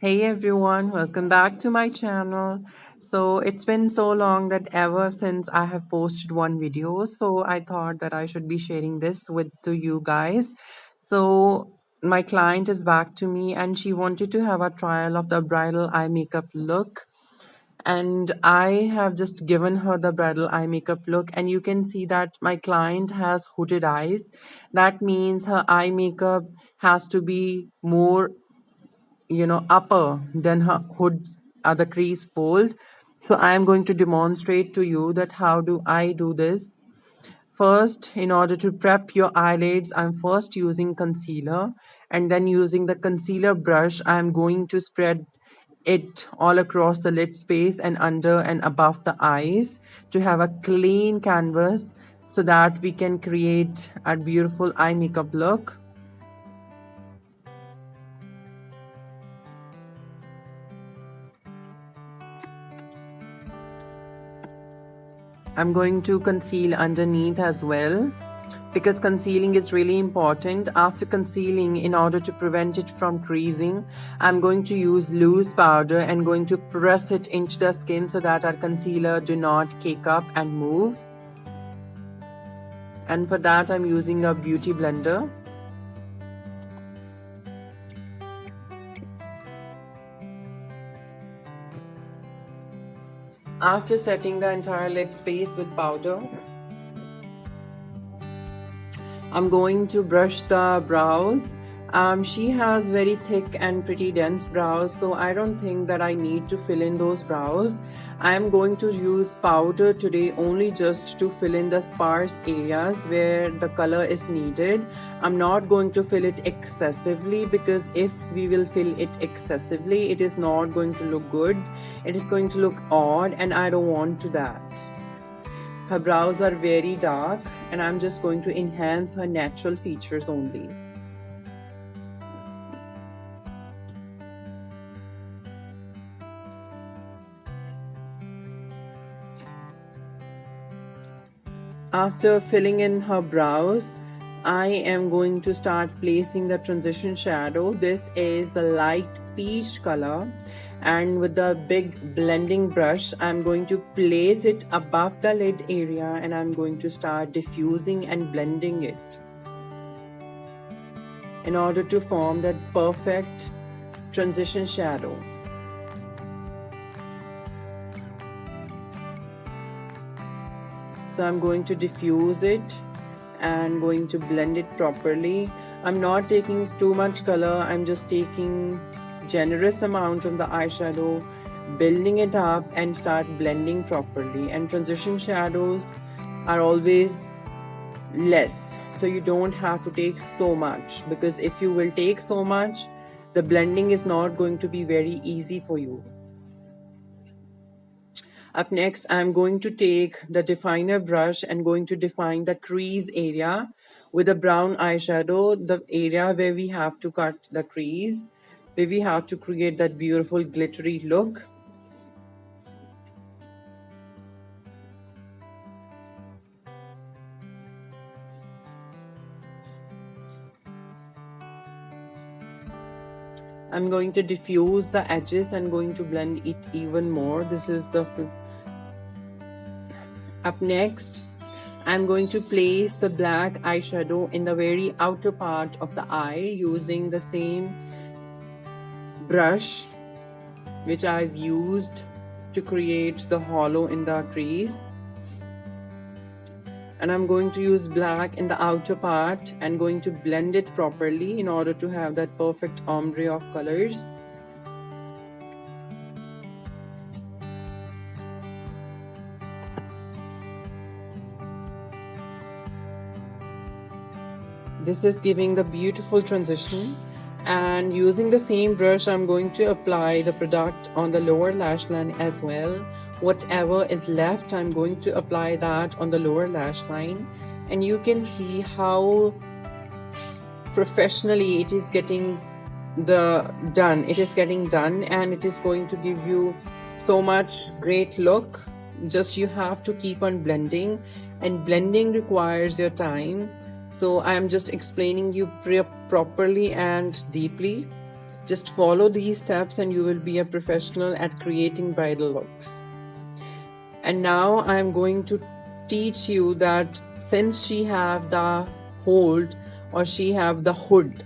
Hey everyone, welcome back to my channel. So it's been so long that ever since I have posted one video, so I thought that I should be sharing this with to you guys. So my client is back to me and she wanted to have a trial of the bridal eye makeup look, and I have just given her the bridal eye makeup look, and you can see that my client has hooded eyes. That means her eye makeup has to be more upper than her hood at the crease fold. So I am going to demonstrate to you that how do I do this. First, in order to prep your eyelids, I'm first using concealer, and then using the concealer brush I'm going to spread it all across the lid space and under and above the eyes to have a clean canvas so that we can create a beautiful eye makeup look. I'm going to conceal underneath as well, because concealing is really important. After concealing, in order to prevent it from creasing, I'm going to use loose powder and going to press it into the skin so that our concealer do not cake up and move. And for that, I'm using a beauty blender. After setting the entire lid space with powder, I'm going to brush the brows. She has very thick and pretty dense brows, so I don't think that I need to fill in those brows. I'm going to use powder today only just to fill in the sparse areas where the color is needed. I'm not going to fill it excessively, because if we will fill it excessively, it is not going to look good. It is going to look odd, and I don't want to that. Her brows are very dark, and I'm just going to enhance her natural features only. After filling in her brows, I am going to start placing the transition shadow. This is the light peach color, and with the big blending brush, I'm going to place it above the lid area, and I'm going to start diffusing and blending it in order to form that perfect transition shadow. So I'm going to diffuse it and going to blend it properly. I'm not taking too much color, I'm just taking generous amount of the eyeshadow, building it up and start blending properly. And transition shadows are always less, so you don't have to take so much, because if you will take so much, the blending is not going to be very easy for you. Up next, I'm going to take the definer brush and going to define the crease area with a brown eyeshadow, the area where we have to cut the crease, where we have to create that beautiful glittery look. I'm going to diffuse the edges and going to blend it even more. This is the Up next, I'm going to place the black eyeshadow in the very outer part of the eye using the same brush which I've used to create the hollow in the crease. And I'm going to use black in the outer part and going to blend it properly in order to have that perfect ombre of colors. This is giving the beautiful transition. And using the same brush, I'm going to apply the product on the lower lash line as well. Whatever is left, I'm going to apply that on the lower lash line. And you can see how professionally it is getting done. It is getting done, and it is going to give you so much great look. Just you have to keep on blending, and blending requires your time. So I am just explaining you properly and deeply. Just follow these steps and you will be a professional at creating bridal looks. And now I'm going to teach you that since she have the hold or she have the hood,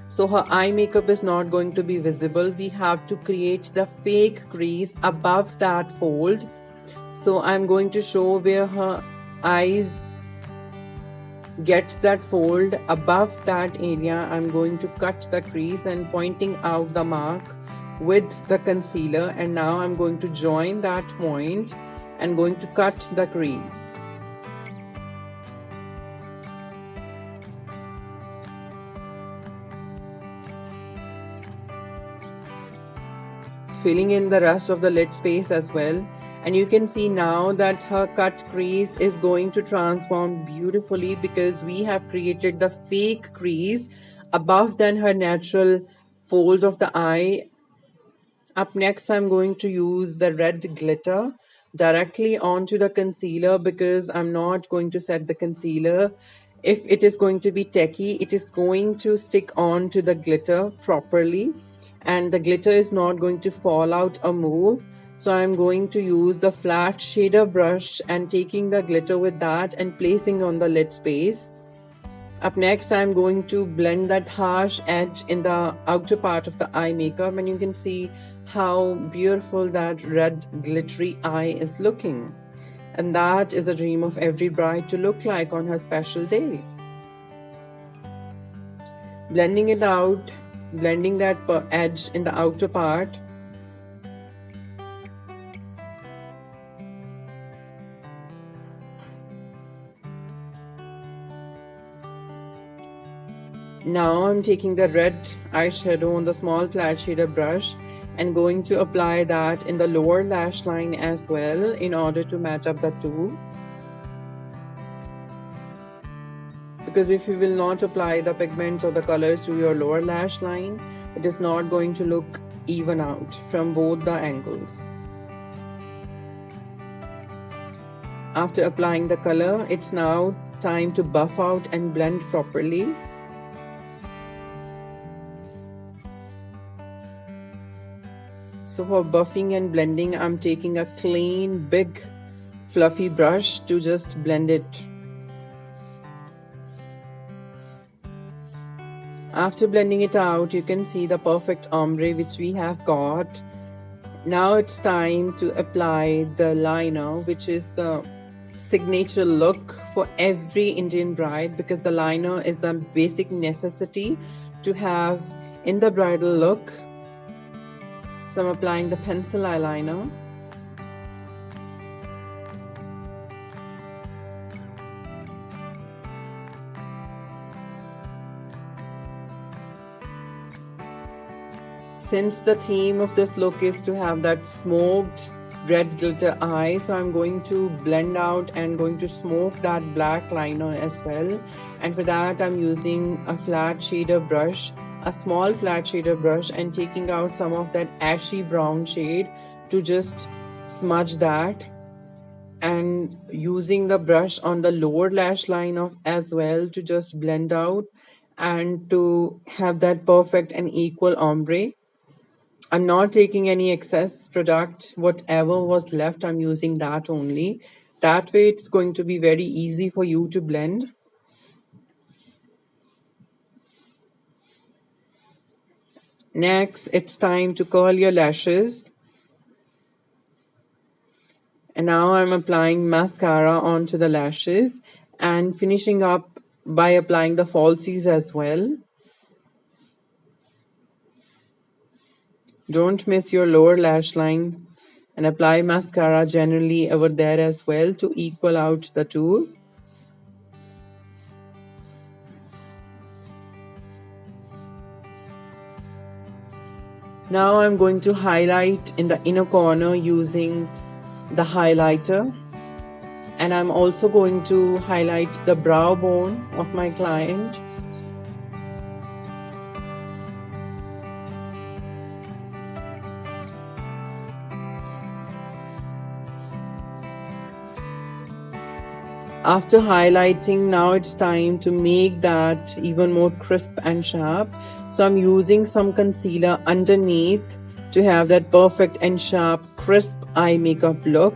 so her eye makeup is not going to be visible, we have to create the fake crease above that fold. So I'm going to show where her eyes gets that fold. Above that area, I'm going to cut the crease and pointing out the mark with the concealer, and now I'm going to join that point and going to cut the crease. Filling in the rest of the lid space as well. And you can see now that her cut crease is going to transform beautifully because we have created the fake crease above than her natural fold of the eye. Up next, I'm going to use the red glitter directly onto the concealer because I'm not going to set the concealer. If it is going to be tacky, it is going to stick on to the glitter properly and the glitter is not going to fall out or move. So I'm going to use the flat shader brush and taking the glitter with that and placing on the lid space. Up next, I'm going to blend that harsh edge in the outer part of the eye makeup, and you can see how beautiful that red glittery eye is looking. And that is a dream of every bride to look like on her special day. Blending it out, blending that edge in the outer part. Now I'm taking the red eyeshadow on the small flat shader brush and going to apply that in the lower lash line as well in order to match up the two. Because if you will not apply the pigments or the colors to your lower lash line, it is not going to look even out from both the angles. After applying the color, it's now time to buff out and blend properly. So for buffing and blending, I'm taking a clean, big, fluffy brush to just blend it. After blending it out, you can see the perfect ombre which we have got. Now it's time to apply the liner, which is the signature look for every Indian bride, because the liner is the basic necessity to have in the bridal look. So I'm applying the pencil eyeliner. Since the theme of this look is to have that smoked red glitter eye, so I'm going to blend out and going to smoke that black liner as well. And for that, I'm using a flat shader brush, a small flat shader brush, and taking out some of that ashy brown shade to just smudge that, and using the brush on the lower lash line as well to just blend out and to have that perfect and equal ombre. I'm not taking any excess product. Whatever was left, I'm using that only. That way it's going to be very easy for you to blend. Next, it's time to curl your lashes. And now I'm applying mascara onto the lashes and finishing up by applying the falsies as well. Don't miss your lower lash line and apply mascara generally over there as well to equal out the two. Now I'm going to highlight in the inner corner using the highlighter, and I'm also going to highlight the brow bone of my client. After highlighting, now it's time to make that even more crisp and sharp. So I'm using some concealer underneath to have that perfect and sharp crisp eye makeup look.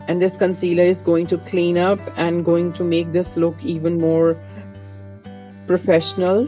And this concealer is going to clean up and going to make this look even more professional.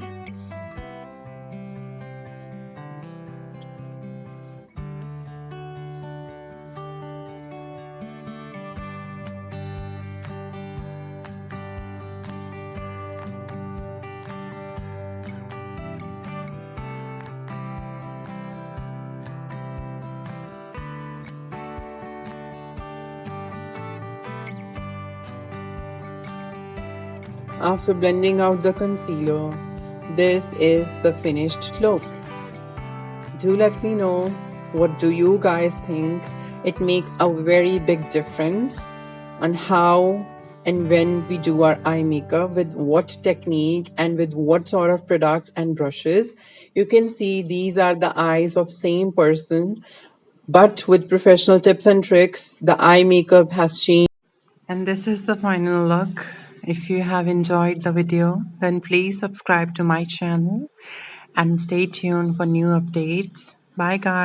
After blending out the concealer, this is the finished look. Do let me know, what do you guys think? It makes a very big difference on how and when we do our eye makeup, with what technique and with what sort of products and brushes. You can see these are the eyes of same person, but with professional tips and tricks, the eye makeup has changed. And this is the final look. If you have enjoyed the video, then please subscribe to my channel and stay tuned for new updates. Bye guys.